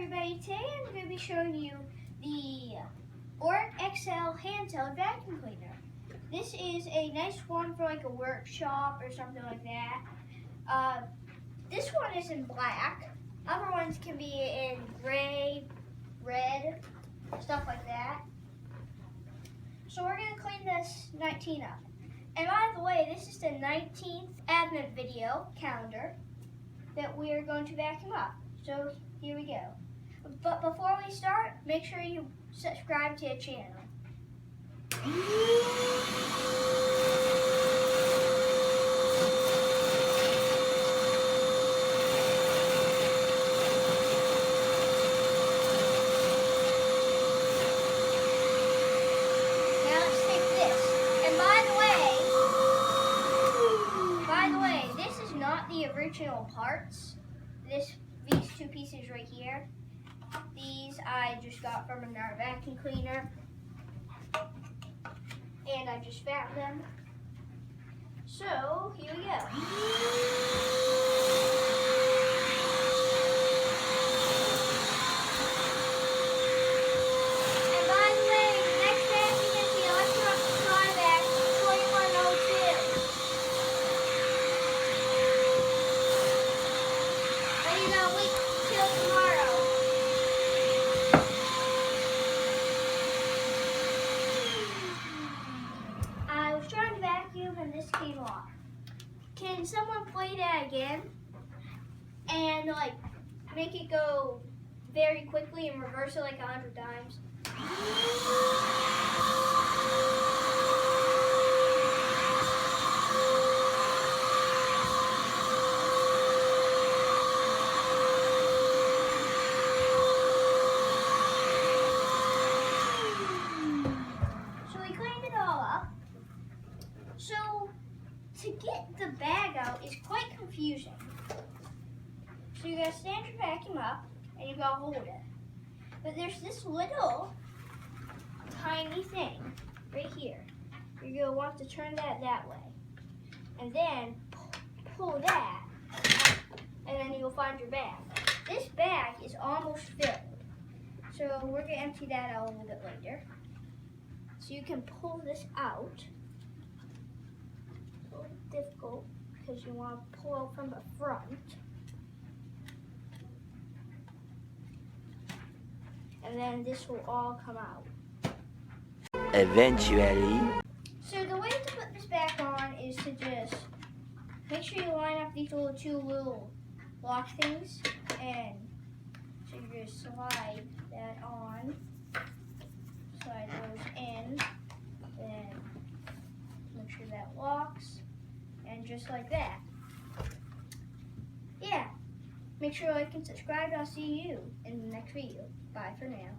everybody, today I'm going to be showing you the ORECK XL handheld vacuum cleaner. This is a nice one for like a workshop or something like that. This one is in black. Other ones can be in gray, red, stuff like that. So we're going to clean this 19 up. And by the way, this is the 19th Advent video calendar that we are going to vacuum up. So here we go. But before we start, make sure you subscribe to the channel. Now let's take this. And by the way, this is not the original parts. These two pieces right here. These I just got from another vacuum cleaner. And I just found them. So, here we go. And by the way, the next vacuum is the electronic Flyback 2102. But you gotta wait till tomorrow. I was trying to vacuum and this came off. Can someone play that again? And like make it go very quickly and reverse it like 100 times? So, to get the bag out is quite confusing. So you gotta stand your vacuum up and you gotta hold it. But there's this little tiny thing right here. You're gonna want to turn that way. And then pull that and then you'll find your bag. This bag is almost filled. So we're gonna empty that out a little bit later. So you can pull this out. Difficult because you want to pull out from the front. And then this will all come out. Eventually. So the way to put this back on is to just make sure you line up these two little lock things, and so you just slide that on, slide those in, then make sure that locks. And just like that. Yeah. Make sure you like and subscribe. I'll see you in the next video. Bye for now.